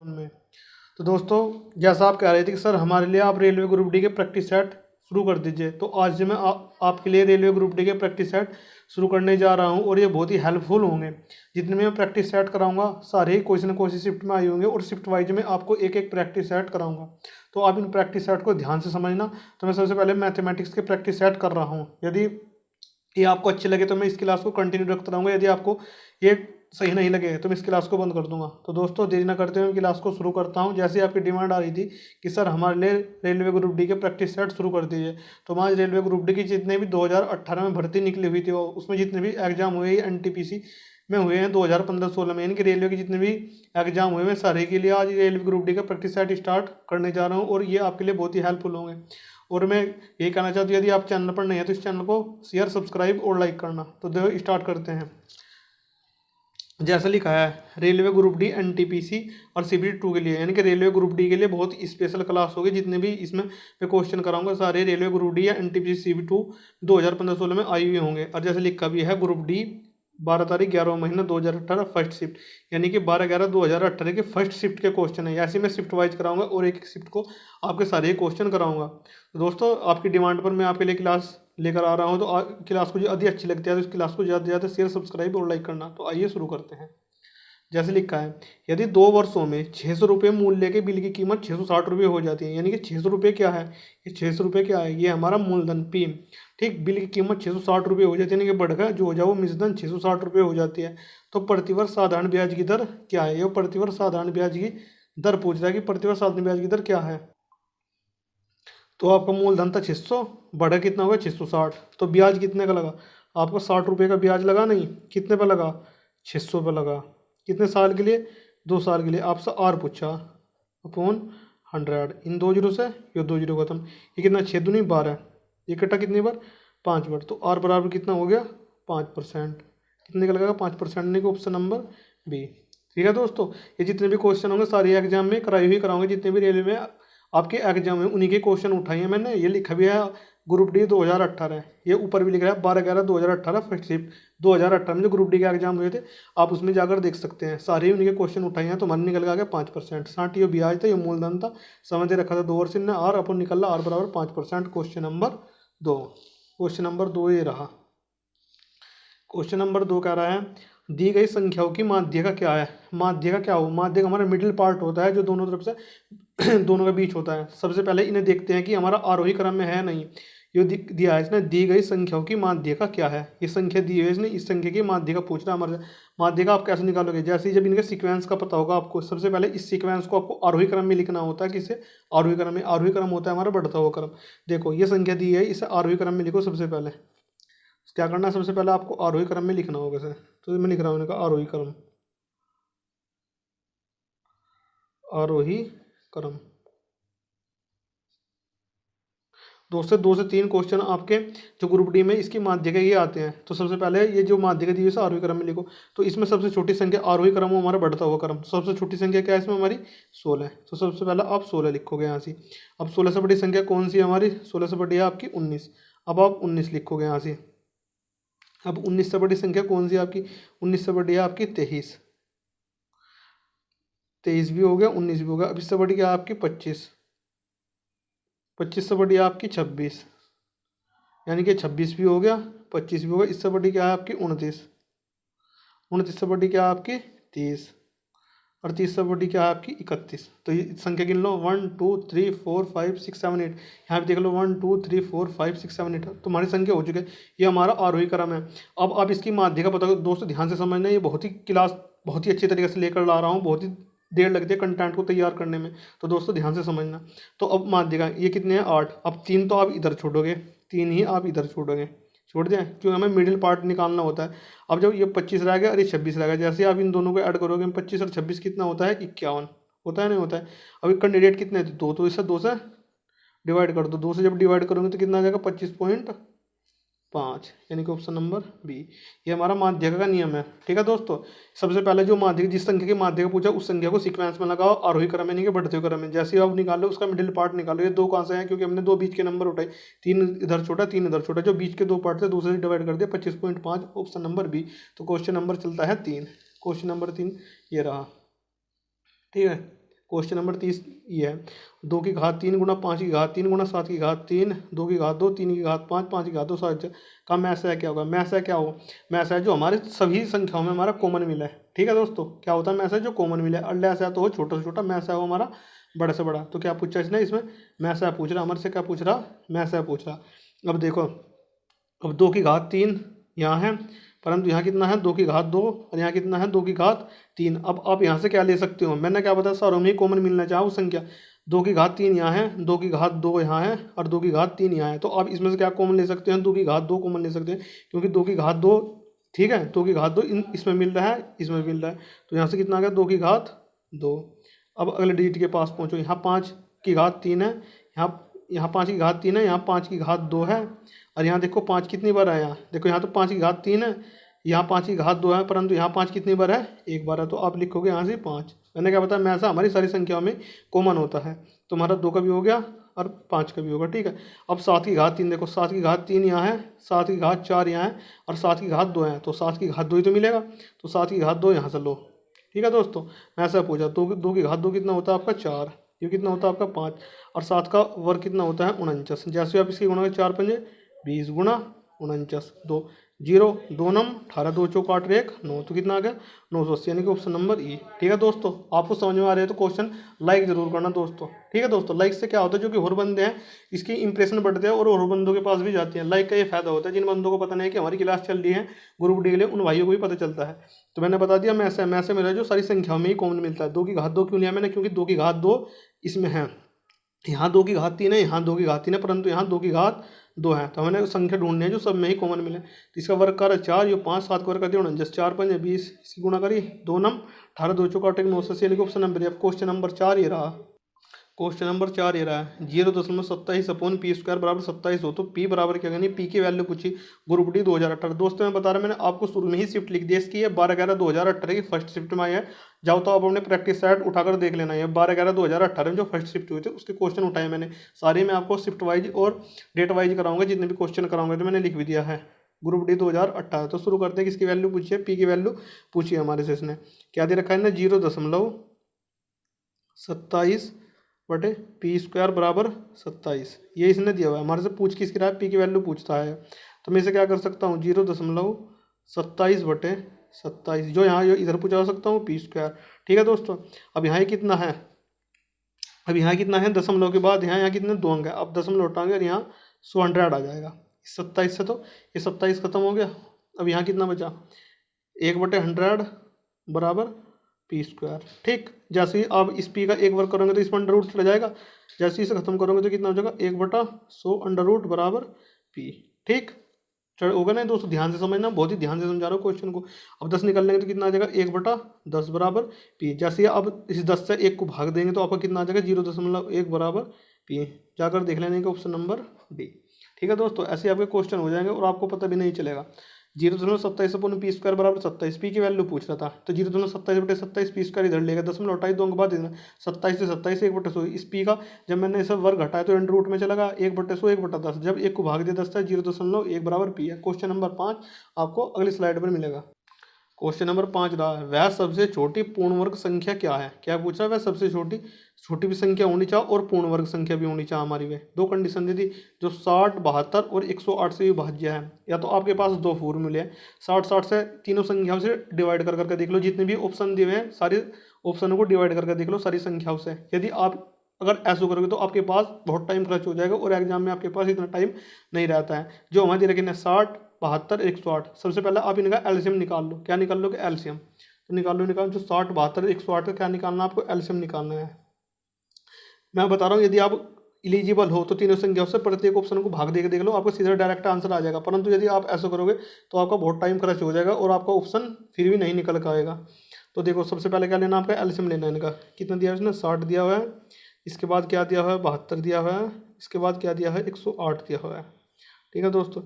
में। तो दोस्तों, जैसा आप कह रहे थे कि सर हमारे लिए आप रेलवे ग्रुप डी के प्रैक्टिस सेट शुरू कर दीजिए, तो आज से मैं आपके लिए रेलवे ग्रुप डी के प्रैक्टिस सेट शुरू करने जा रहा हूं और ये बहुत ही हेल्पफुल होंगे। जितने भी मैं प्रैक्टिस सेट कराऊंगा सारे ही कोई ना कोई सी शिफ्ट में आए होंगे और शिफ्ट वाइज में आपको एक एक प्रैक्टिस सेट कराऊंगा। तो आप इन प्रैक्टिस सेट को ध्यान से समझना। तो मैं सबसे पहले मैथमेटिक्स के प्रैक्टिस सेट कर रहा हूँ। यदि ये आपको अच्छे लगे तो मैं इस क्लास को कंटिन्यू रखता रहूँगा, यदि आपको ये सही नहीं लगे तो मैं इस क्लास को बंद कर दूंगा। तो दोस्तों, देरी ना करते हुए मैं क्लास को शुरू करता हूं। जैसे आपकी डिमांड आ रही थी कि सर हमारे लिए रेलवे ग्रुप डी के प्रैक्टिस सेट शुरू कर दीजिए, तो मैं आज रेलवे ग्रुप डी की जितने भी 2018 में भर्ती निकली हुई थी उसमें जितने भी एग्जाम हुए एनटीपीसी में हुए हैं 2015-16 में, यानी कि रेलवे के जितने भी एग्जाम हुए हैं सारे के लिए आज रेलवे ग्रुप डी का प्रैक्टिस सेट स्टार्ट करने जा रहा हूँ और ये आपके लिए बहुत ही हेल्पफुल होंगे। और मैं ये कहना चाहता हूँ, यदि आप चैनल पर नहीं है तो इस चैनल को शेयर, सब्सक्राइब और लाइक करना। तो देखो स्टार्ट करते हैं। जैसा लिखा है रेलवे ग्रुप डी एनटीपीसी और सीबीटी 2 के लिए, यानी कि रेलवे ग्रुप डी के लिए बहुत स्पेशल क्लास होगी। जितने भी इसमें मैं क्वेश्चन कराऊंगा सारे रेलवे ग्रुप डी या एनटीपीसी सीबीटी 2 2015-16 में आई हुए होंगे। और जैसे लिखा भी है ग्रुप डी 12 तारीख 11वां महीना 2018 फर्स्ट शिफ्ट, यानी कि 12/11/2018 के फर्स्ट शिफ्ट के क्वेश्चन है। ऐसे मैं शिफ्ट वाइज कराऊंगा और एक एक शिफ्ट को आपके सारे क्वेश्चन कराऊंगा। तो दोस्तों, आपकी डिमांड पर मैं आपके लिए क्लास लेकर आ रहा हूँ। तो क्लास को जो यदि अच्छी लगती है तो इस क्लास को ज़्यादा से ज़्यादा शेयर, सब्सक्राइब और लाइक करना। तो आइए शुरू करते हैं। जैसे लिखा है, यदि 2 वर्षों में 600 रुपये मूल्य के बिल की कीमत 660 रुपये हो जाती है, यानी कि 600 रुपये क्या है, ये 600 रुपये क्या है, ये हमारा मूलधन पी। ठीक, बिल की कीमत 660 रुपये हो जाती है, यानी कि बढ़कर जो हो जाए वो मिश्रधन 660 रुपये हो जाती है। तो प्रतिवर्ष साधारण ब्याज की दर क्या है, ये प्रतिवर्ष साधारण ब्याज की दर पूछ रहा है कि प्रतिवर्ष साधारण ब्याज की दर क्या है। तो आपका मूलधन था 600, बढ़ा कितना होगा 660, तो ब्याज कितने का लगा आपको 60 रुपये का ब्याज लगा, नहीं कितने पे लगा 600 पे लगा। कितने साल के लिए 2 साल के लिए। आपसे आर पूछा अपॉन 100, इन 2 जीरो से ये 2 जीरो खत्म, ये कितना 6 दूनी 12, ये कटा कितनी बार 5 बार। तो आर बराबर कितना हो गया 5%। कितने का लगेगा 5%, नहीं कि ऑप्शन नंबर बी। ठीक है दोस्तों, ये जितने भी क्वेश्चन होंगे सारे एग्जाम में कराई हुई कराऊंगे। जितने भी रेलवे में आपके एग्जाम में उन्हीं के क्वेश्चन उठाए हैं मैंने। ये लिखा भी है ग्रुप डी 2018, ये ऊपर भी लिखा है 12/11/2018 फर्स्ट शिफ्ट 2018 में जो ग्रुप डी के एग्जाम हुए थे, आप उसमें जाकर देख सकते हैं। सारे ही उन्हीं के क्वेश्चन उठाए हैं। तो मन निकल गया 5%, 60 ये ब्याज था, ये मूलधन था, समय दे रखा था 2 वर्ष ने आर अपन निकल रहा आर बराबर 5%। क्वेश्चन नंबर 2, क्वेश्चन नंबर 2 ये रहा। क्वेश्चन नंबर 2 कह रहा है, दी गई संख्याओं की माध्य का क्या है। माध्य का क्या हो, माध्य का हमारा मिडिल पार्ट होता है जो दोनों तरफ से दोनों के बीच होता है। सबसे पहले इन्हें देखते हैं कि हमारा आरोही क्रम में है नहीं। ये दिया है इसने, दी गई संख्याओं की माध्य का क्या है। ये संख्या दी है इसने, इस संख्या की माध्य का पूछ रहा है हमारे। माध्य का आप कैसे निकालोगे, जैसे ही जब इनके सीक्वेंस का पता होगा आपको, सबसे पहले इस सीक्वेंस को आपको आरोही क्रम में लिखना होता है। किसे आरोही क्रम में, आरोही क्रम होता है हमारा बढ़ता हुआ क्रम। देखो ये संख्या दी है, इसे आरोही क्रम में लिखो। सबसे पहले क्या करना है, सबसे पहले आपको आरोही क्रम में लिखना होगा सर। तो मैं लिख रहा हूँ इनका आरोही क्रम, आरोही क्रम। 2 से 3 क्वेश्चन आपके जो ग्रुप डी में इसकी माध्य के ये आते हैं। तो सबसे पहले ये जो माध्य के दिए आरोही क्रम में लिखो। तो इसमें सबसे छोटी संख्या आरोही क्रम हो हमारा बढ़ता हुआ क्रम। तो सबसे छोटी संख्या क्या है इसमें हमारी 16। तो सबसे पहले आप 16 लिखोगे यहाँ से। अब 16 से बड़ी संख्या कौन सी है हमारी, 16 से बड़ी है आपकी 19। अब आप 19 लिखोगे यहाँ से। अब 19 से बड़ी संख्या कौन सी है आपकी, 19 से बड़ी है आपकी 23। 23 भी हो गया, 19 भी हो गया। अब इससे बड़ी क्या है आपकी 25। 25 से बड़ी है आपकी 26, यानी कि 26 भी हो गया, 25 भी हो गया। इससे बड़ी क्या है आपकी 29। 29 से बड़ी क्या है आपकी 30, और 30 से बड़ी क्या है आपकी 31। तो ये संख्या गिन लो 1 2 3 4 5 6 7 8। यहाँ पे देख लो 1 2 3 4 5 6 7 8 तुम्हारी संख्या हो चुकी है। ये हमारा आरोही क्रम है। अब आप इसकी माध्य का पता दोस्तों ध्यान से समझना। ये बहुत ही क्लास बहुत ही अच्छी तरीके से लेकर ला रहा हूँ। बहुत ही देर लगती है कंटेंट को तैयार करने में, तो दोस्तों ध्यान से समझना। तो अब माध्य का ये कितने हैं 8। अब 3 तो आप इधर छोड़ोगे, 3 ही आप इधर छोड़ोगे, छोड़ दें, क्योंकि हमें मिडिल पार्ट निकालना होता है। अब जब ये 25 रह गया और ये 26 रह गया, जैसे आप इन दोनों को ऐड करोगे 25 और 26 कितना होता है 51 होता है, नहीं होता है। अभी कैंडिडेट कितने थे 2, तो इसे 2 से डिवाइड कर दो। 2 से जब डिवाइड करोगे तो कितना आ जाएगा 25.5, यानी कि ऑप्शन नंबर बी। ये हमारा माध्यक का नियम है। ठीक है दोस्तों, सबसे पहले जो माध्यक जिस संख्या के माध्यक पूछा उस संख्या को सीक्वेंस में लगाओ, आरोही क्रम में नहीं कि बढ़ते हुए क्रम में। जैसे आप निकालो उसका मिडिल पार्ट निकालो। ये 2 कहाँ से है, क्योंकि हमने 2 बीच के नंबर उठाए, 3 इधर छोटा 3 इधर छोटा, जो बीच के 2 पार्ट थे दूसरे से डिवाइड कर दिया 25.5, ऑप्शन नंबर बी। तो क्वेश्चन नंबर चलता है 3, क्वेश्चन नंबर 3 ये रहा। ठीक है, क्वेश्चन नंबर 30 ये है, 2 की घात 3 गुणा 5 की घात 3 गुणा 7 की घात 3, 2 की घात 2, 3 की घात 5, 5 की घात 2, 7 का मैथ है क्या होगा? मैथ है क्या होगा? मैथ है जो हमारे सभी संख्याओं में हमारा कॉमन मिला है। ठीक है दोस्तों, क्या होता है? मैथ है जो कॉमन मिला है। अल्लाह से तो हो छोटा से छोटा, मैथ है वो हमारा बड़ा से बड़ा। तो क्या पूछा इसने इसमें? मैथ है पूछ रहा हमारे से, क्या पूछ रहा? मैथ है पूछ रहा। अब देखो, अब 2 की घात 3 यहाँ है, परंतु यहाँ कितना है? 2 की घात 2, और यहाँ कितना है? 2 की घात 3। अब आप यहाँ से क्या ले सकते हो? मैंने क्या बताया? सारों में ही कॉमन मिलना चाहो संख्या। 2 की घात 3 यहाँ है, 2 की घात 2 यहाँ है, और 2 की घात 3 यहाँ है। तो आप इसमें से क्या कॉमन ले सकते हैं? 2 की घात 2 कॉमन ले सकते हैं, क्योंकि 2 की घात 2, ठीक है, 2 की घात 2 इसमें मिल रहा है, इसमें मिल रहा है। तो यहाँ से कितना आ गया? 2 की घात 2। अब अगले डिजिट के पास पहुँचो, यहाँ 5 की घात 3 है, यहाँ 5 की घात 3 है, यहाँ 5 की घात 2 है, और यहाँ देखो 5 कितनी बार आया? देखो यहाँ तो 5 की घात 3 है, यहाँ 5 की घात 2 है, परंतु यहाँ 5 कितनी बार है? एक बार है। तो आप लिखोगे यहाँ से 5। मैंने क्या बताया? मैथ हमारी सारी संख्याओं में कॉमन होता है। तो हमारा 2 का भी हो गया और 5 का भी होगा। ठीक है, अब 7 की घात 3 देखो, 7 की घात 3 यहाँ है, 7 की घात 4 यहाँ है, और 7 की घात 2 है। तो 7 की घात 2 ही तो मिलेगा, तो 7 की घात 2 यहाँ से लो। ठीक है दोस्तों, मैं ऐसा पूछा, 2 की घात 2 कितना होता है आपका? 4। ये कितना होता है आपका? 5। और 7 का वर्ग कितना होता है? 49। जैसे आप इसकी गुणा करें, 4 पंजे 20 गुणा 49, 2 0 2 नम 18, 2 चौक 8 1 9, तो कितना आ गया? 980, यानी कि ऑप्शन नंबर ई। ठीक है दोस्तों, आपको समझ में आ रहा है तो क्वेश्चन लाइक जरूर करना दोस्तों। ठीक है दोस्तों, लाइक से क्या होता है? जो कि और बंदे हैं इसकी इंप्रेशन बढ़ते हैं और बंदों के पास भी जाती है। लाइक का ये फायदा होता है, जिन बंदों को पता नहीं है कि हमारी क्लास चल रही है ग्रुप डी के लिए, उन भाइयों को भी पता चलता है। तो मैंने बता दिया, मैथ से मेरा जो सारी संख्याओं में ही कॉमन मिलता है। 2 की घात 2 क्यों लिया मैंने? क्योंकि 2 की घात 2 इसमें है, यहाँ 2 की घात 3 है, यहाँ 2 की घात 3 है, परंतु यहाँ 2 की घात 2 है। तो हमें संख्या ढूंढनी है जो सब में ही कॉमन मिले। तो इसका वर्ग कर 4, ये 5, 7 का वर्ग कर दिया 49, 4 5 20, इसकी गुणा करी 2 नम 18, 2 चौक 8 980, यानी कि ऑप्शन नंबर। अब क्वेश्चन नंबर 4 ये रहा। क्वेश्चन नंबर 4 ये रहा है, 0.27 अपॉन पी स्क्वायर बराबर 27 हो तो पी बराबर क्या करनी? पी की वैल्यू पूछी, ग्रुप डी 2018। दोस्तों मैं बता रहा, मैंने आपको शुरू में ही शिफ्ट लिख दिया इसकी, 12/11/2018 की फर्स्ट शिफ्ट में आई है। जाओ तो आप अपने प्रैक्टिस सेट उठाकर देख लेना है, 12/11/2018 में जो फर्स्ट शिफ्ट हुई थी उसके क्वेश्चन उठाए मैंने सारे। मैं आपको शिफ्ट वाइज और डेट वाइज कराऊंगा, जितने भी क्वेश्चन कराऊंगा तो मैंने लिख भी दिया है। Group D 2018। तो शुरू करते हैं, किसकी वैल्यू पूछी है? पी की वैल्यू पूछी है हमारे से। इसने क्या दे रखा है ना? 0.27 बटे पी स्क्वायर बराबर 27, ये इसने दिया हुआ है हमारे से। पूछ किसकी रहा है? पी की वैल्यू पूछता है। तो मैं इसे क्या कर सकता हूँ? 0.27 बटे 27, जो यहाँ इधर पूछा सकता हूँ पी स्क्वायर। ठीक है दोस्तों, अब यहाँ कितना है? अब यहाँ कितना है? दशमलव के बाद यहाँ कितने? 2 अंक है। अब दशमलव उठाएंगे और यहाँ 100 आ जाएगा 27 से। तो ये 27 खत्म हो गया। अब यहाँ कितना बचा? 1/100 बराबर पी स्क्वायर। ठीक, जैसे ही आप इस पी का एक वर्ग करोगे तो इसमें अंडर रूट चला जाएगा। जैसे इसे खत्म करोगे तो कितना हो जाएगा? 1/100 अंडर रूट बराबर पी। ठीक, चल होगा ना दोस्तों? ध्यान से समझना, बहुत ही ध्यान से समझा रहा हूँ क्वेश्चन को। अब 10 निकल लेंगे तो कितना आ जाएगा? 1/10 बराबर पी। जैसे ही आप इस 10 से 1 को भाग देंगे तो आपका कितना आ जाएगा? 0.1 बराबर पी। जाकर देख लेने का ऑप्शन नंबर डी। ठीक है दोस्तों, ऐसे आपके क्वेश्चन हो जाएंगे और आपको पता भी नहीं चलेगा। 0.27 अपॉन पी स्क्वायर बराबर 27, पी की वैल्यू पूछ रहा था। तो 0.27 बटे 27 पी स्क्वायर इधर लेगा, दशमलव हटाई 2 अंक बाद देना। 27 से 27 1/100। इस पी का जब मैंने इसे वर्ग घटाया तो अंडर रूट में चला गया, 1/100 1/10। जब 1 को भाग दिया 10 से, 0.1 बराबर पी है। क्वेश्चन नंबर 5 आपको अगली स्लाइड पर मिलेगा। क्वेश्चन नंबर 5 रहा है, वह सबसे छोटी पूर्ण वर्ग संख्या क्या है? क्या पूछा? वह सबसे छोटी भी संख्या होनी चाहिए और पूर्ण वर्ग संख्या भी होनी चाहिए हमारी। वे दो कंडीशन दी थी, जो 60 72 और 108 से विभाज्य है। या तो आपके पास दो फॉर्मूले हैं, 60 से तीनों संख्याओं से डिवाइड कर करके देख लो, जितने भी ऑप्शन दिए हुए हैं सारे ऑप्शनों को डिवाइड करके देख लो सारी संख्याओं से। यदि आप अगर ऐसा करोगे तो आपके पास बहुत टाइम खर्च हो जाएगा और एग्जाम में आपके पास इतना टाइम नहीं रहता है। जो हमारे रखें 60 72 108, सबसे पहले आप इनका एलसीएम निकाल लो। क्या निकाल लो? एलसीएम। तो निकाल लो जो 60 72 108 का क्या निकालना है आपको? एलसीएम निकालना है। मैं बता रहा हूँ, यदि आप एलिजिबल हो तो तीनों संख्याओं से प्रत्येक ऑप्शन को भाग देके देख लो, आपको सीधा डायरेक्ट आंसर आ जाएगा। परंतु यदि आप ऐसा करोगे तो आपका बहुत टाइम खर्च हो जाएगा और आपका ऑप्शन फिर भी नहीं निकल कर आएगा। तो देखो, सबसे पहले क्या लेना आपका? एलसीएम लेना है इनका। कितना दिया है उसने? 60 दिया हुआ है, इसके बाद क्या दिया हुआ है? 72 दिया हुआ है, इसके बाद क्या दिया है? 108 दिया हुआ है। ठीक है दोस्तों,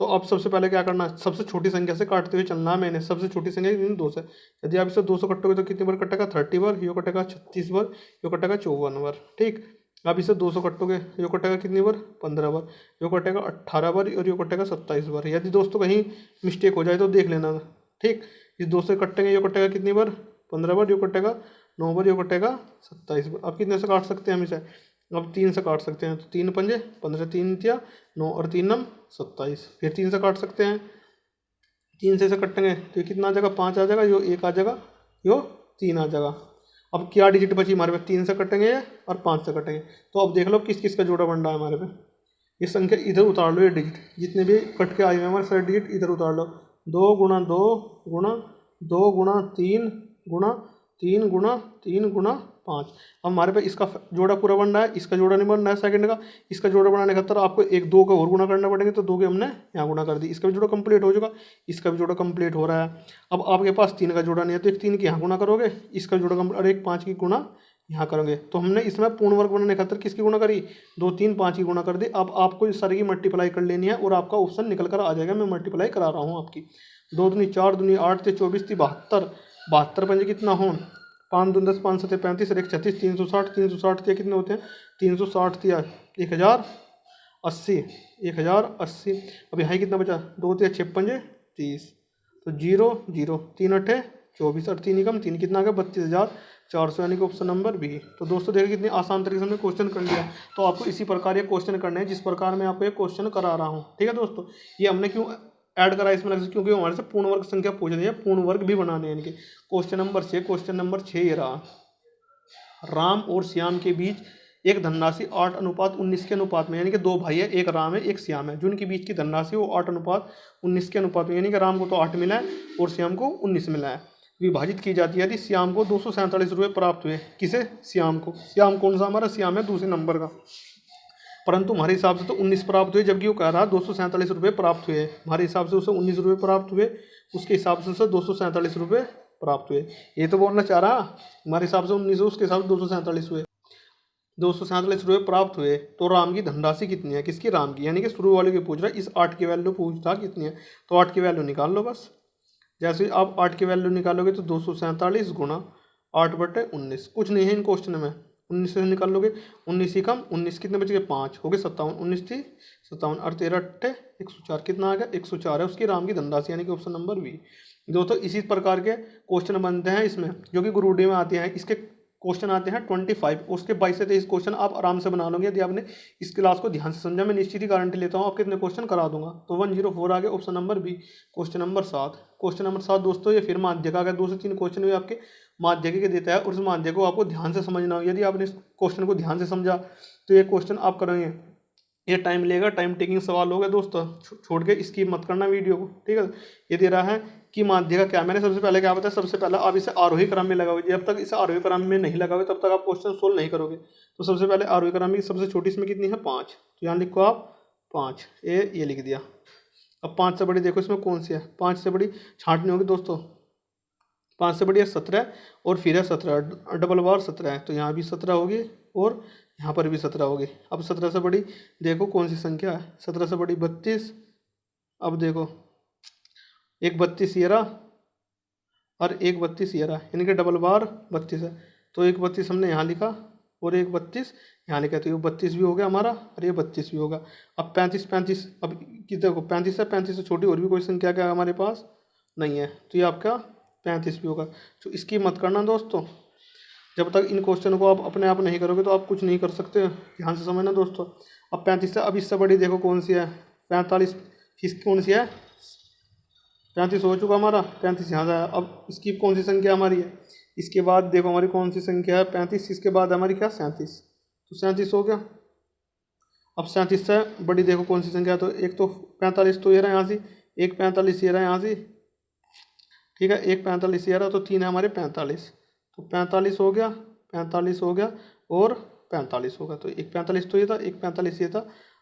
तो अब सबसे पहले क्या करना है? सबसे छोटी संख्या से काटते हुए चलना है। मैंने सबसे छोटी संख्या 2 से, यदि आप इसे 2 से कटोगे तो कितनी बार कटेगा? 30 बार। यो कटेगा 36 बार, यो कटेगा 54 बार। ठीक, आप इसे 200 कटोगे, यो कटेगा कितनी बार? 15 बार, यो कटेगा 18 बार और यो कटेगा 27 बार। यदि दोस्तों कहीं मिस्टेक हो जाए तो देख लेना। ठीक, इस 2 से कटेंगे, यो कटेगा कितनी बार? 15 बार, यो कटेगा 9 बार ये कटेगा 27 बार। अब कितने से काट सकते हैं हम इसे, अब 3 से काट सकते हैं। तो 3 पंजे 15, 3 तिया 9 और 3 नम 27। फिर 3 से काट सकते हैं, 3 से कटेंगे तो ये कितना आ जाएगा, 5 आ जाएगा, यो 1 आ जाएगा, यो 3 आ जाएगा। अब क्या डिजिट बची हमारे पास, 3 से कटेंगे और 5 से कटेंगे। तो अब देख लो किस किस का जोड़ा बन रहा है हमारे पे। ये संख्या इधर उतार लो, ये डिजिट जितने भी कट के आए हुए हमारे सारे डिजिट इधर उतार लो। 2 गुणा 2 गुणा 2 गुणा 3 गुणा 3 गुणा 3 गुणा 5। अब हमारे पे इसका जोड़ा पूरा बन रहा है, इसका जोड़ा नहीं बन रहा है सेकंड का। इसका जोड़ा बनाने खातर आपको 1 2 का और गुणा करना पड़ेंगे, तो 2 के हमने यहाँ गुणा कर दी, इसका भी जोड़ा कंप्लीट हो जाएगा, इसका भी जोड़ा कंप्लीट हो रहा है। अब आपके पास 3 का जोड़ा नहीं है तो एक 3 की यहाँ गुणा करोगे, इसका जोड़ा और एक 5 की गुणा यहाँ करोगे। तो हमने इसमें पूर्ण वर्ग बनाने खातर किसकी गुणा करी, 2 3 5 की गुणा कर दी। अब आपको इस सारी की मल्टीप्लाई कर लेनी है और आपका ऑप्शन निकल कर आ जाएगा। मैं मल्टीप्लाई करा रहा हूँ आपकी। 2 दूनी 4 दूनी 8 से 24 थी 72, 72 पंजे कितना हो, 5 दूनी 10 5 7 35 और 1 36, 360, 360 थे कितने होते हैं, 360 थी 1080, 1080। अब यहाँ कितना बचा, 2 थे 6 पंजे 30, तो 0 0 3 8 24 और 3 कम 3 कितना आ गया 32,400, यानी कि ऑप्शन नंबर बी। तो दोस्तों देखिए कितनी आसान तरीके से हमने क्वेश्चन कर लिया। तो आपको इसी प्रकार ये क्वेश्चन करने हैं जिस प्रकार मैं आपको ये क्वेश्चन करा रहा हूँ। ठीक है दोस्तों, ये हमने क्यों ऐड करा इसमें, क्योंकि हमारे से पूर्ण वर्ग संख्या पूछ रही है, पूर्ण वर्ग भी बनाने हैं इनके। क्वेश्चन नंबर 6, क्वेश्चन नंबर 6 ये रहा, राम और श्याम के बीच एक धनराशि 8:19 के अनुपात में, यानी कि 2 भाई है, एक राम है एक श्याम है, जिनके बीच की धनराशि वो 8:19 के अनुपात में, यानी कि राम को तो 8 मिला है और श्याम को 19 मिला है, विभाजित की जाती है। यदि श्याम को 247 रुपये प्राप्त हुए, किसे, श्याम को। श्याम कौन सा हमारा, श्याम है दूसरे नंबर का, परंतु हमारे हिसाब से तो 19 प्राप्त हुए, जबकि वो कह रहा 247 रुपये प्राप्त हुए। हमारे हिसाब से उसे 19 रुपये प्राप्त हुए, उसके हिसाब से उसे 247 रुपये प्राप्त हुए। ये तो बोलना चाह रहा, हमारे हिसाब से 19 उसके हिसाब से 247 हुए, 247 रुपये प्राप्त हुए। तो राम की धनराशि कितनी है, किसकी, राम की, यानी कि शुरू वाले की पूछ रहा है। इस 8 की वैल्यू पूछ रहा कितनी है, तो 8 की वैल्यू निकाल लो बस। जैसे आप 8 की वैल्यू निकालोगे तो 247 गुणा 8/19, कुछ नहीं है इन क्वेश्चन में, 19 से निकाल लोगे, 19 ही कम 19 कितने बच गए, 5 हो गए 57, 19 थी 57 और 13 8 104, कितना आ गया 104 है उसकी राम की धनराशि, यानी कि ऑप्शन नंबर बी। दोस्तों इसी प्रकार के क्वेश्चन बनते हैं इसमें, जो कि ग्रुप डी में आते हैं। इसके क्वेश्चन आते हैं 25, उसके 22 से 23 क्वेश्चन आप आराम से बना लोगे यदि आपने इस क्लास को ध्यान से समझा। मैं निश्चित ही गारंटी लेता हूँ आपके इतने क्वेश्चन करा दूंगा। तो 104 आ गया option number B. Question number 7, question number 7 दोस्तों ये फिर माध्यक आ गया। 2 से 3 क्वेश्चन भी आपके माध्यक के देता है और उस माध्यक को आपको ध्यान से समझना हो। यदि आपने इस क्वेश्चन को ध्यान से समझा तो ये क्वेश्चन आप करेंगे, ये टाइम लेगा, टाइम टेकिंग सवाल होगा दोस्तों, छोड़ के स्किप मत करना वीडियो को। ठीक है, ये दे रहा है कि माध्यक का क्या, मैंने सबसे पहले क्या बताया, सबसे पहले आप इसे आरोही क्रम में लगाओगे। जब तक इसे आरोही क्रम में नहीं लगाओगे तब तक आप क्वेश्चन सोल्व नहीं करोगे। तो सबसे पहले आरोही क्रम की सबसे छोटी इसमें कितनी है, 5, तो यहाँ लिखो आप 5, ये लिख दिया। अब 5 से बड़ी देखो इसमें कौन सी है, 5 से बड़ी छांटनी होगी दोस्तों। 5 से बड़ी है 17 और फिर है 17, डबल बार 17 है, तो यहाँ भी 17 होगी और यहाँ पर भी 17 होगी। अब 17 से बड़ी देखो कौन सी संख्या है, 17 से बड़ी 32। अब देखो एक 32 ये रहा और एक 32 ये रहा, यानी कि डबल बार 32 है, तो एक 32 हमने यहाँ लिखा और एक 32 यहाँ लिखा, तो ये 32 भी हो गया हमारा और ये 32 भी होगा। अब 35, अब कितने को 35 है, 35 से छोटी और भी कोई संख्या क्या हमारे पास नहीं है, तो ये आपका 35 भी होगा। तो इसकी मत करना दोस्तों, जब तक इन क्वेश्चन को आप अपने आप नहीं करोगे तो आप कुछ नहीं कर सकते, ध्यान से समझना दोस्तों। अब 35 से, अब इससे बड़ी देखो कौन सी है, 45, इसकी कौन सी है, 35 हो चुका हमारा, 35 यहाँ से आया। अब इसकी कौन सी संख्या हमारी है, इसके बाद देखो हमारी कौन सी संख्या है 35, इसके बाद हमारी क्या 37, तो 37 हो गया। अब 37 से बड़ी देखो कौन सी संख्या है, तो एक तो 45 तो ये रहा यहाँ से, एक 45 ये रहा यहाँ से, ठीक है, एक 45 ये रहा, तो 3 है हमारे 45, तो 45 हो गया, 45 हो गया और 45 होगा। तो एक 45 तो ये था, एक 45 ये था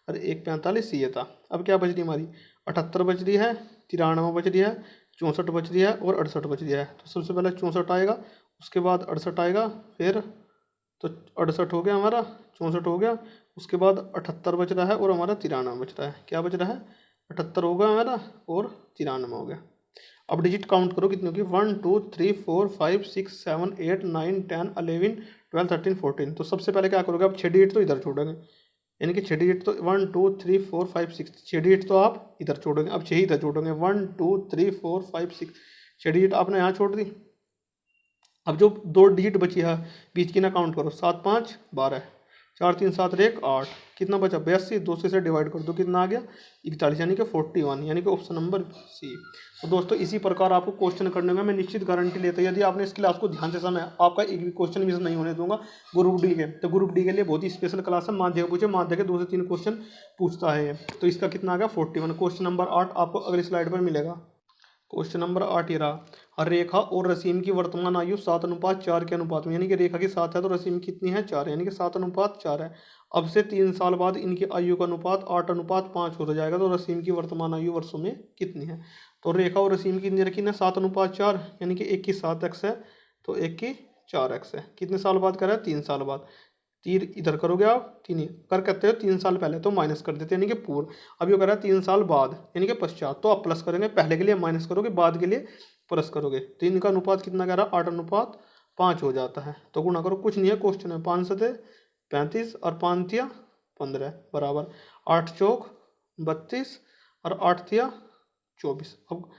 और एक 45 ये था। अब क्या बच रही हमारी, 78 बच रही है, 93 बच रही है, 64 बच रही है और 68 बच रही है। तो सबसे पहले 64 आएगा, उसके बाद 68 आएगा, फिर तो 68 हो गया हमारा, 64 हो गया, उसके बाद 78 बच रहा है और हमारा 93 बच रहा है। क्या बच रहा है, 78 होगा हमारा और 93 हो गया। अब डिजिट काउंट करो कितनी होगी, 1 2 3 4 5 6 7 8 9 10 11 12 13 14। तो सबसे पहले क्या करोगे आप, 6 डिजिट तो इधर छोड़ोगे, यानी कि 6 डिजिट तो 1 2 3 4 5 6, 6 डिजिट तो आप इधर छोड़ोगे। अब 6 ही इधर छोड़ोगे, 1 2 3 4 5 6, 6 डिजिट आपने यहाँ छोड़ दी। अब जो 2 डिजिट बची है बीच की ना काउंट करो, 7 5 12, 4 3 7 1 8, कितना बचा 82, 2 से डिवाइड कर दो कितना आ गया 41, यानी कि 41, यानी कि ऑप्शन नंबर सी। तो दोस्तों इसी प्रकार आपको क्वेश्चन करने में मैं निश्चित गारंटी लेता हूँ। यदि आपने इस क्लास को ध्यान से समय आपका एक भी क्वेश्चन मिस नहीं होने दूंगा ग्रुप डी के। तो ग्रुप डी के लिए बहुत ही स्पेशल क्लास है, माध्य पूछे माध्य के 2 से 3 क्वेश्चन पूछता है। तो इसका कितना आ गया 41। क्वेश्चन नंबर 8 आपको अगली स्लाइड पर मिलेगा। क्वेश्चन नंबर 8 ये रहा, रेखा और रसीम की वर्तमान आयु 7:4 के अनुपात में, यानी कि रेखा की 7 है तो रसीम कितनी है 4, यानी कि 7:4 है। अब से 3 साल बाद इनकी आयु का अनुपात 8:5 हो जाएगा, तो रसीम की वर्तमान आयु वर्षों में कितनी है। तो रेखा और रसीम की रखी ना 7:4, यानी कि एक की 7x है तो एक की 4x है। कितने साल बाद करा है 3 साल बाद। तीर इधर करोगे आप, तीन कर कहते हो 3 साल पहले तो माइनस कर देते हैं, यानी कि पूर्व। अब ये कह रहा है 3 साल बाद यानी कि पश्चात, तो आप प्लस करेंगे, पहले के लिए माइनस करोगे बाद के लिए प्लस करोगे। तो इनका अनुपात कितना कह रहा है 8:5 हो जाता है। तो गुणा करो, कुछ नहीं है क्वेश्चन है, 5 7 35 और 5 तिया 15 बराबर 8 चौक 32 और 8 तिया 24। अब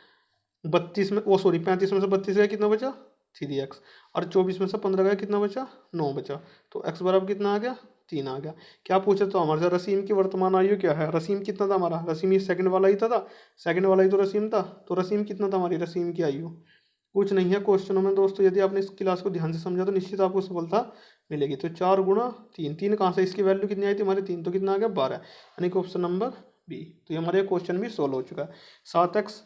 32 में 35 में से 32 गया कितना बचा 3x, और 24 में से 15 गया कितना बचा 9 बचा। तो x बराबर कितना आ गया 3 आ गया। क्या पूछे तो हमारे साथ रसीम की वर्तमान आयु क्या है। रसीम कितना था हमारा, रसीम ये सेकंड वाला ही था सेकंड वाला ही तो रसीम था। तो रसीम कितना था हमारी रसीम की आयु, कुछ नहीं है क्वेश्चनों में दोस्तों। यदि आपने इस क्लास को ध्यान से समझा तो निश्चित आपको सफलता मिलेगी। तो 4 गुणा 3, 3 कहाँ से, इसकी वैल्यू कितनी आई थी हमारी 3, तो कितना आ गया 12, यानी कि ऑप्शन नंबर बी। तो ये हमारे क्वेश्चन भी सोल्व हो चुका है। 7x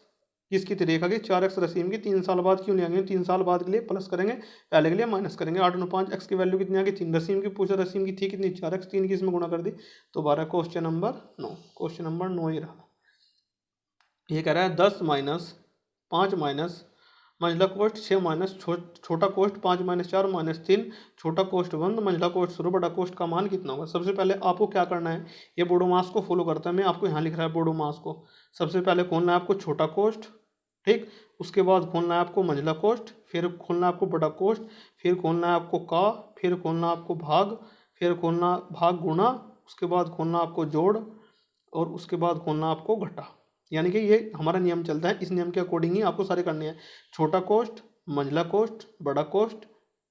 किसकी थी रेखा की, 4x रसीम की। 3 साल बाद क्यों ले आएंगे, 3 साल बाद के लिए प्लस करेंगे, पहले के लिए माइनस करेंगे। 8:5 x की वैल्यू कितनी आ गई 3, रसीम की पूछा, रसीम की थी कितनी 4x, 3 की इसमें गुणा कर दी तो 12। क्वेश्चन नंबर 9, क्वेश्चन नंबर 9 ही रहा। ये कह रहा है 10 माइनस 5 माइनस मंझला कोष्ठ 6 माइनस छोटा कोष्ठ 5 माइनस 4 माइनस 3 छोटा कोष्ठ बंद मंझला कोष्ठ शुरू बड़ा कोष्ठ का मान कितना होगा। सबसे पहले आपको क्या करना है, ये बोडो मास को फॉलो करता है, मैं आपको यहाँ लिख रहा है बोडो मास को। सबसे पहले खोलना है आपको छोटा कोष्ठ, ठीक, उसके बाद खोलना है आपको मंझला कोष्ठ, फिर खोलना है आपको बड़ा कोष्ठ, फिर खोलना है आपको का, फिर खोलना आपको भाग, फिर खोलना भाग गुणा, उसके बाद खोलना आपको जोड़, और उसके बाद खोलना आपको घटा। यानी कि ये हमारा नियम चलता है, इस नियम के अकॉर्डिंग ही आपको सारे करने हैं। छोटा कोष्ठ, मंझला कोष्ठ, बड़ा कोष्ठ,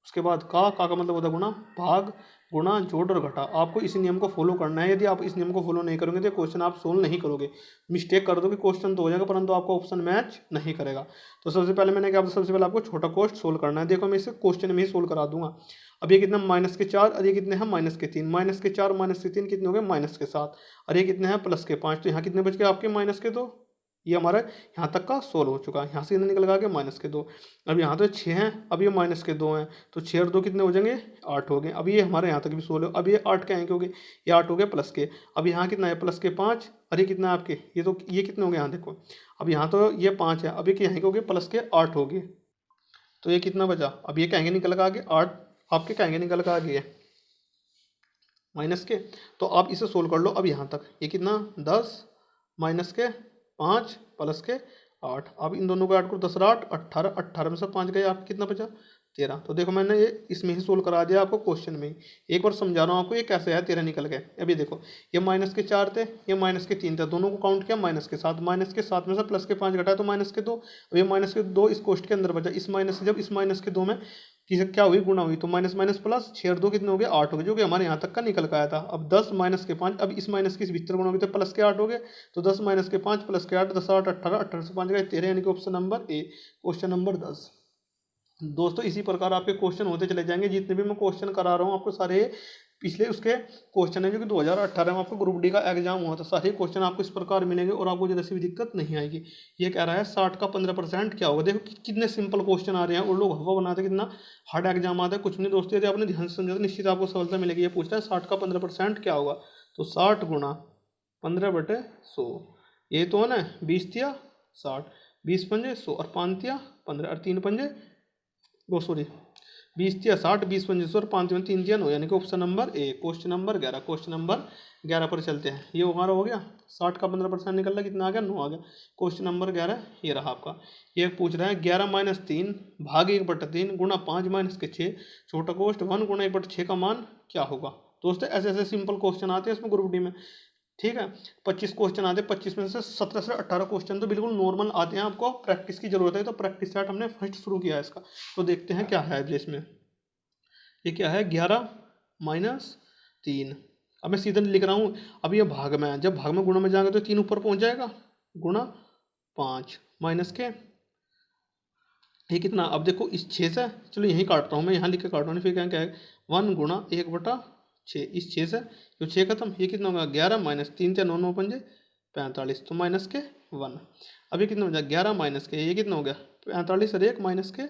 उसके बाद का मतलब होता है गुणा, भाग गुणा जोड़ और घटा। आपको इस नियम को फॉलो करना है। यदि आप इस नियम को फॉलो नहीं करोगे तो क्वेश्चन आप सोल्व नहीं करोगे। मिस्टेक कर दोगे क्वेश्चन तो हो जाएगा परंतु आपका ऑप्शन मैच नहीं करेगा। तो सबसे पहले मैंने क्या, सबसे पहले आपको छोटा कोष्ठ सोल्व करना है। देखो मैं इसे क्वेश्चन में ही सोल्व करा दूंगा। अब ये कितना माइनस के 4 और ये कितने हैं माइनस के 3, माइनस के 4 माइनस के 3 कितने हो गए माइनस के 7, और ये कितने हैं प्लस के 5। तो यहाँ कितने बच गए आपके माइनस के 2। ये हमारा यहाँ तक का सोल्व हो चुका है। यहाँ से निकल गया माइनस के 2। अब यहाँ तो 6 हैं, अब ये माइनस के 2 हैं, तो 6 और 2 कितने हो जाएंगे 8 हो गए। अब ये हमारे यहाँ तक भी सोल्व हो। अब ये 8 के आएंगे हो गए, ये 8 हो गए प्लस के। अब यहाँ कितना है प्लस के 5, और ये कितना है आपके, ये तो ये कितने हो गए यहाँ देखो। अब यहाँ तो ये 5 है, अब ये यहाँ के हो गए प्लस के 8 हो गए। तो ये कितना बचा, अब ये कहेंगे निकल का आगे 8, आपके कहेंगे निकल का आगे माइनस के। तो आप इसे सोल्व कर लो। अब यहाँ तक ये कितना 10 माइनस के 5 प्लस के 8। अब इन दोनों को ऐड करो 10 और 8 18, 18 में से 5 गए, आपको कितना बचा 13। तो देखो मैंने ये इसमें ही सोल्व करा दिया आपको क्वेश्चन में ही। एक बार समझा रहा हूँ आपको ये कैसे है, 13 निकल गए। अभी देखो ये माइनस के 4 थे, ये माइनस के 3 थे, दोनों को काउंट किया माइनस के 7, माइनस के 7 में से प्लस के 5 घटाया तो माइनस के 2। अब ये माइनस के 2 इस कोष्ठ के अंदर बचा, इस माइनस से जब इस माइनस के 2 में किसी क्या हुई गुणा हुई तो माइनस माइनस प्लस 6 और 2 कितने हो गए 8 हो गए, जो कि हमारे यहाँ तक का निकल का आया था। अब 10 माइनस के 5, अब इस माइनस की इस भीतर गुणा हुई तो प्लस के 8 हो गए, तो 10 माइनस के 5 प्लस के 8 10 8 18, 18 से 5 गए 13, यानी कि option number A, question number 10। दोस्तों इसी प्रकार आपके क्वेश्चन होते चले जाएंगे। जितने भी मैं क्वेश्चन करा रहा हूँ आपको सारे पिछले उसके क्वेश्चन है जो कि 2018 में आपको ग्रुप डी का एग्जाम हुआ था, सारे क्वेश्चन आपको इस प्रकार मिलेंगे और आपको जरा सी भी दिक्कत नहीं आएगी। ये कह रहा है 60 का 15% क्या होगा। देखो कितने सिंपल क्वेश्चन आ रहे हैं और लोग हवा बनाते हैं, कितना हार्ड एग्जाम आता है। कुछ नहीं दोस्तों, यदि आपने ध्यान से समझा तो निश्चित आपको सफलता मिलेगी। ये पूछता है 60 का 15% क्या होगा, तो 60 गुणा 15/100, ये तो है ना 20 तिया 60, 20 पंजे 100 और 5 तिया 15 और 3 पंजे 20 तिया 60, 20 पंजे 100 और 5 में 3 तिया 9, यानी कि option number A, question number 11। Question number 11 पर चलते हैं। ये हमारा हो गया 60 का 15% निकल रहा, कितना आ गया 9 आ गया। क्वेश्चन नंबर 11 ये रहा आपका। ये पूछ रहा है 11 माइनस 3 भाग 1/3 गुणा 5 माइनस के 6 छोटा कोष्ठ 1 गुणा 1/6 का मान क्या होगा। दोस्तों ऐसे ऐसे सिंपल क्वेश्चन आते हैं इसमें ग्रुप डी में। ठीक है। 25 क्वेश्चन आते हैं, 25 में से 17 से 18 क्वेश्चन तो बिल्कुल नॉर्मल आते हैं, आपको प्रैक्टिस की जरूरत है। तो प्रैक्टिस सेट हमने फर्स्ट शुरू किया है इसका, तो देखते हैं क्या है इसमें। ये क्या है, 11-3। अब मैं सीधा लिख रहा हूँ। अब ये भाग में है, जब भाग में गुणा में जाएंगे तो 3 ऊपर पहुंच जाएगा, गुणा 5 माइनस के ये कितना। अब देखो इस 6 से, चलो यहीं काट रहा हूँ मैं, यहाँ लिख के काट रहा हूँ, फिर क्या है 1 गुणा 1/6। इस 6 से जो 6 खत्म, ये कितना होगा 11 माइनस 3 9 9 पंजे 45, तो माइनस के 1। अब ये कितना हो जाएगा 11 माइनस के ये कितना हो गया 45 और 1 माइनस के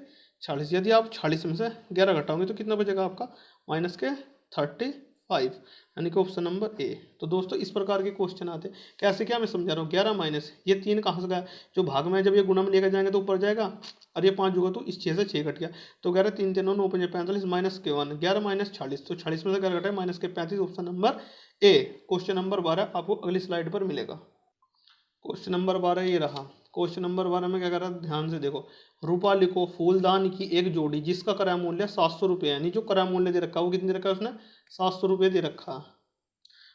46। यदि आप 46 में से 11 घटाओगे तो कितना बचेगा आपका माइनस के 35, यानी कि ऑप्शन नंबर ए। तो दोस्तों इस प्रकार के क्वेश्चन आते हैं। कैसे क्या मैं समझा रहा हूँ, 11 माइनस ये 3 कहाँ से गया, जो भाग में है, जब ये गुणा में लेकर जाएंगे तो ऊपर जाएगा, और ये 5 होगा तो इस 6 से 6 घट गया, तो 11 3 3 9 9 5 45 माइनस के 1, 11 माइनस 40, तो 40 में से 11 घटाए माइनस के 35, option number A. Question number 12 आपको अगली स्लाइड पर मिलेगा। क्वेश्चन नंबर 12 ये रहा। क्वेश्चन नंबर 12 में क्या कर रहा है, ध्यान से देखो। रूपा लिखो फूलदान की एक जोड़ी जिसका क्रय मूल्य 700 रुपये है, यानी जो क्रय मूल्य दे रखा है वो कितने दे रखा है उसने 700 रुपये दे रखा है।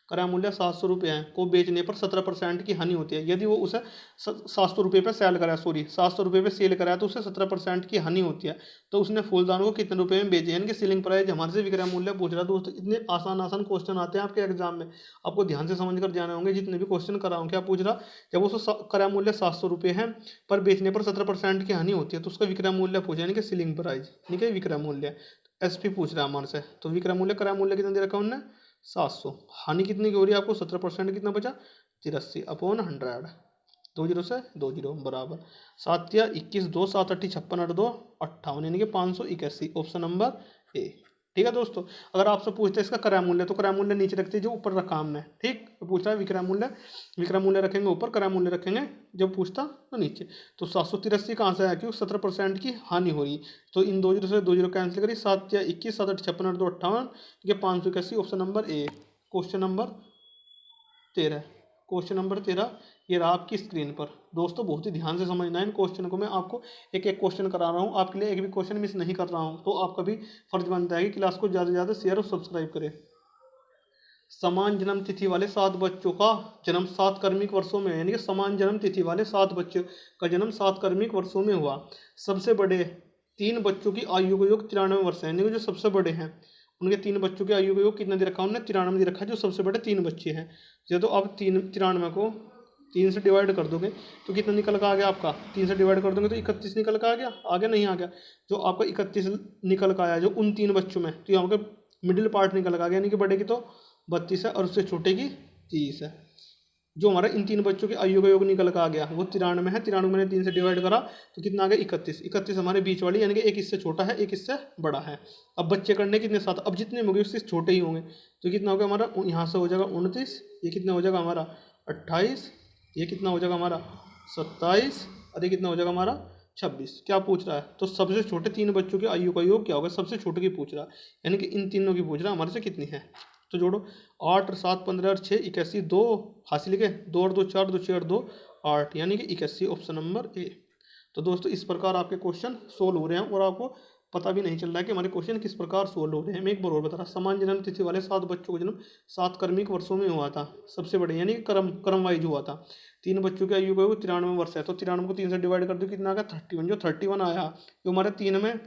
क्रय मूल्य 700 रुपये है, को बेचने पर 17% की हानि होती है। यदि वो उसे 700 रुपये पर सेल कराया, 700 रुपये पर सेल कराया तो उसे 17% की हानि होती है। तो उसने फूलदान को कितने रुपये में बेचे, यानी कि सेलिंग प्राइस हमारे से विक्रय मूल्य पूछ रहा है। दोस्तों इतने आसान आसान क्वेश्चन आते हैं आपके एग्जाम में, आपको ध्यान से समझ कर जाने होंगे। जितने भी क्वेश्चन कराऊँ क्या पूछ रहा, जब उसका क्रय मूल्य 700 रुपये है पर बेचने पर 17% की हानि होती है तो उसका विक्रय मूल्य पूछा, यानी कि सेलिंग प्राइस, यानी कि विक्रय मूल्य। SP पूछ रहा है हमारे से, तो विक्रय मूल्य क्रय मूल्य कितना दे रखा है उन्होंने 700। हानि कितनी की हो रही है आपको 17%, कितना बचा 83/100। 2 जीरो से 2 जीरो बराबर 7 या 21, 2 7 8 56 8 2 58, यानी कि 581, ऑप्शन नंबर ए। ठीक है दोस्तों, अगर आपसे पूछते हैं इसका क्रय मूल्य तो क्रय मूल्य नीचे रखते हैं जो ऊपर रखा हमने। ठीक, तो पूछ रहा है विक्रय मूल्य रखेंगे ऊपर, क्रय मूल्य रखेंगे जब पूछता तो नीचे। तो 783 कहाँ से आया, क्योंकि 17% की हानि हो रही। तो इन 2 जीरो से 2 जीरो कैंसिल करिए, 7 या 21, 7 8 56 8 2 58, ये 581, option number A. Question number 13। Question number 13 ये रहा आपकी स्क्रीन पर। दोस्तों बहुत ही ध्यान से समझना है इन क्वेश्चन को, मैं आपको एक एक क्वेश्चन करा रहा हूँ, आपके लिए एक भी क्वेश्चन मिस नहीं कर रहा हूँ। तो आपका भी फर्ज बनता है कि क्लास को ज़्यादा से ज़्यादा शेयर और सब्सक्राइब करें। समान जन्म तिथि वाले 7 बच्चों का जन्म 7 कर्मिक वर्षों में, यानी कि समान जन्म तिथि वाले 7 बच्चों का जन्म 7 कर्मिक वर्षों में हुआ। सबसे बड़े 3 बच्चों की आयु का योग 93 वर्ष है, यानी कि जो सबसे बड़े हैं उनके 3 बच्चों की आयु का योग कितना दे रखा है उन्होंने 93 दे रखा है, जो सबसे बड़े 3 बच्चे हैं। जब तो अब 93 को 3 से डिवाइड कर दोगे तो कितना निकल का आ गया आपका, 3 से डिवाइड कर दोगे तो 31 निकल का आ गया, आगे नहीं आ गया। जो आपका 31 निकल का आया जो उन 3 बच्चों में, तो यहाँ पे मिडिल पार्ट निकल का आ गया, यानी कि बड़े की तो 32 है और उससे छोटे की 30 है। जो हमारा इन 3 बच्चों के आयु का योग निकल का आ गया वो 93 है। 93 मैंने 3 से डिवाइड करा तो कितना आ गया 31। 31 हमारे बीच वाली, यानी कि एक इससे छोटा है एक इससे बड़ा है। अब बच्चे करने कितने 7, अब जितने होंगे उससे छोटे ही होंगे, तो कितना हो गया हमारा, यहाँ से हो जाएगा 29, ये कितना हो जाएगा हमारा 28, ये कितना हो जाएगा हमारा 27, और ये कितना हो जाएगा हमारा 26। क्या पूछ रहा है, तो सबसे छोटे 3 बच्चों के आयु का योग क्या होगा, सबसे छोटे की पूछ रहा है, यानी कि इन तीनों की पूछ रहा है हमारे से कितनी है। तो जोड़ो 8 और 7 15 और 6 81, 2 हासिल के 2 और 2 4, 2 6 और 2 8, यानी कि 81, ऑप्शन नंबर ए। तो दोस्तों इस प्रकार आपके क्वेश्चन सोल्व हो रहे हैं और आपको पता भी नहीं चल रहा है कि हमारे क्वेश्चन किस प्रकार सोल्व हो रहे हैं। मैं एक बार और बता रहा, समान जन्म तिथि वाले 7 बच्चों का जन्म 7 कर्मिक वर्षों में हुआ था, सबसे बड़े यानी कि क्रम वाइज हुआ था। 3 बच्चों की आयु का 93 वर्ष है, तो 93 को 3 से डिवाइड कर दो कितना आ गया 31। जो 31 आया जो हमारे 3 में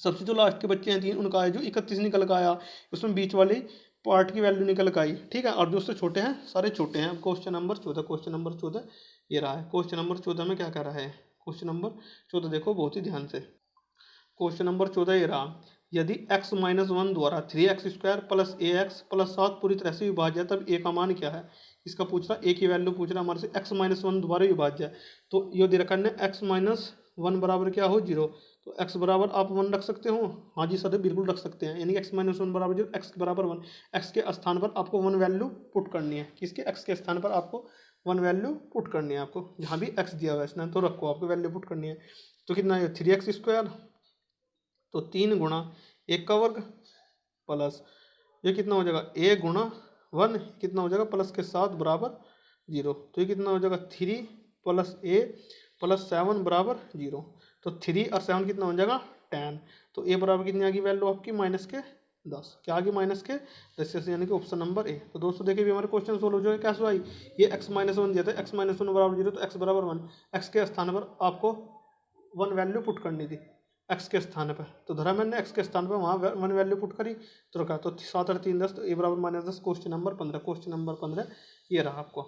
सबसे जो लास्ट के बच्चे हैं 3 उनका आया जो 31 निकल का आया, उसमें बीच वाली पार्ट की वैल्यू निकल कर आई। ठीक है, और जो उससे छोटे हैं सारे छोटे हैं। अब क्वेश्चन नंबर 14, क्वेश्चन नंबर 14 ये रहा है। क्वेश्चन नंबर 14 में क्या कह रहा है, क्वेश्चन नंबर 14 देखो बहुत ही ध्यान से। क्वेश्चन नंबर 14 ये रहा, यदि x-1 द्वारा 3x² प्लस ax प्लस 7 पूरी तरह से विभाज्य है तब a का मान क्या है। इसका पूछ रहा, a की वैल्यू पूछ रहा हमारे से, x-1 द्वारा विभाज्य है। तो ये दे रखा है x-1 बराबर क्या हो 0, तो x बराबर आप 1 रख सकते हो। हाँ जी सर बिल्कुल रख सकते हैं, यानी x-1 बराबर 0, x बराबर 1। x के स्थान पर आपको 1 वैल्यू पुट करनी है, किसके x के स्थान पर आपको 1 वैल्यू पुट करनी है। आपको जहाँ भी x दिया हुआ है इसने तो रखो, आपको वैल्यू पुट करनी है। तो कितना है 3x², तो 3 गुणा 1 का वर्ग प्लस ये कितना हो जाएगा a गुणा 1 कितना हो जाएगा प्लस के 7 बराबर 0, तो ये कितना हो जाएगा 3 प्लस a प्लस 7 बराबर 0। तो 3 और 7 कितना हो जाएगा 10, तो a बराबर कितनी आ गई वैल्यू आपकी -के 10 क्या आ गई माइनस के 10 से, यानी कि ऑप्शन नंबर ए। तो दोस्तों देखिए भी हमारे क्वेश्चन सोल्व हो जाए कैसे आई, ये x-1 दिया था, x-1 बराबर 0 तो x बराबर 1, x के स्थान पर आपको 1 वैल्यू पुट करनी थी x के स्थान पर, तो धरा मैंने x के स्थान पर वहाँ 1 वैल्यू पुट करी तो रखा, तो 7 और 3 10, तो a बराबर -10। क्वेश्चन नंबर 15, क्वेश्चन नंबर 15 ये रहा आपको।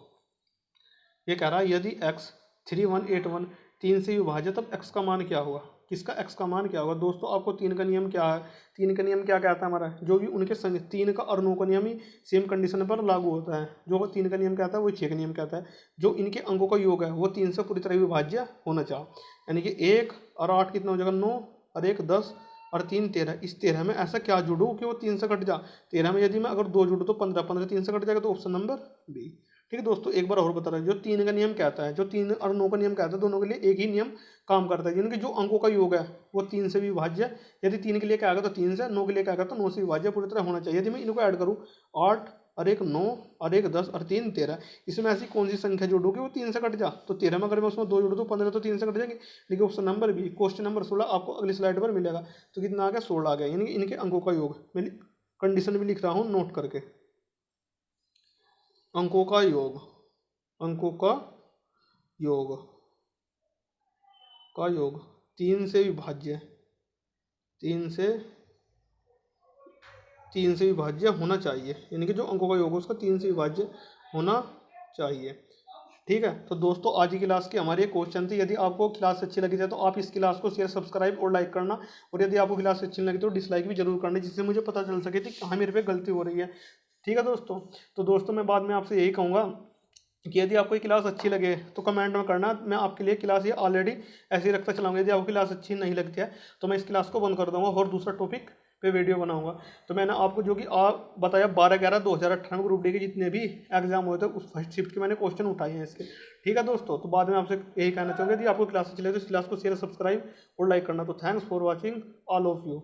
ये कह रहा है यदि x 3181 3 से विभाज्य तब x का मान क्या होगा, किसका x का मान क्या होगा। दोस्तों आपको 3 का नियम क्या है, 3 का नियम क्या कहता है हमारा, जो भी उनके संग 3 का और 9 का नियम ही सेम कंडीशन पर लागू होता है। जो 3 का नियम कहता है वो 6 का नियम कहता है, जो इनके अंकों का योग है वो 3 से पूरी तरह विभाज्य होना चाहिए, यानी कि 1 और 8 कितना हो जाएगा 9 और 1 10 और 3 13। इस 13 में ऐसा क्या जुड़ू कि वो 3 से कट जा, 13 में यदि मैं अगर 2 जुड़ू तो 15, 15 3 से कट जाएगा, तो ऑप्शन नंबर बी। ठीक है दोस्तों, एक बार और बता रहा है, जो 3 का नियम कहता है, जो 3 और 9 का नियम कहता है, दोनों के लिए एक ही नियम काम करता है, यानी कि जो अंकों का योग है वो 3 से भी विभाज्य, यदि 3 के लिए क्या आएगा तो 3 से, 9 के लिए क्या आएगा तो 9 से विभाज्य पूरी तरह होना चाहिए। यदि मैं इनको ऐड करूँ 8 और 1 9 और 1 10 और 3 13, इसमें ऐसी कौन सी संख्या जोड़ू कि वो 3 से कट जा, तो 13 में अगर मैं उसमें 2 जोड़ू तो 15, तो 3 से कट जाएंगे। लेकिन option number B, question number 16 आपको अगली स्लाइड पर मिलेगा। तो कितना आ गया 16 आ गया, यानी कि इनके अंकों का योग, मैं कंडीशन भी लिख रहा हूँ नोट करके, अंकों का योग, अंकों का योग, का योग 3 से विभाज्य, 3 से विभाज्य होना चाहिए, यानी कि जो अंकों का योग है उसका 3 से विभाज्य होना चाहिए। ठीक है, तो दोस्तों आज की क्लास की हमारी एक क्वेश्चन थी। यदि आपको क्लास अच्छी लगी है तो आप इस क्लास को शेयर सब्सक्राइब और लाइक करना, और यदि आपको क्लास अच्छी नहीं लगी तो डिसलाइक भी जरूर करना, जिससे मुझे पता चल सके कि कहाँ मेरे पे गलती हो रही है। ठीक है दोस्तों, तो दोस्तों मैं बाद में आपसे यही कहूँगा कि यदि आपको ये क्लास अच्छी लगे तो कमेंट में करना, मैं आपके लिए क्लास ये ऑलरेडी ऐसे ही रखता चलाऊंगा। यदि आपको क्लास अच्छी नहीं लगती है तो मैं इस क्लास को बंद कर दूंगा और दूसरा टॉपिक पे वीडियो बनाऊंगा। तो मैंने आपको जो कि आप बताया 12/11/2018 ग्रुप डी के जितने भी एग्जाम हुए थे उस फर्स्ट शिफ्ट के मैंने क्वेश्चन उठाए हैं इसके। ठीक है दोस्तों, तो बाद में आपसे यही कहना चाहूँगा, यदि आपको क्लास अच्छी लगे तो इस क्लास को शेयर सब्सक्राइब और लाइक करना। तो thanks for watching all of you.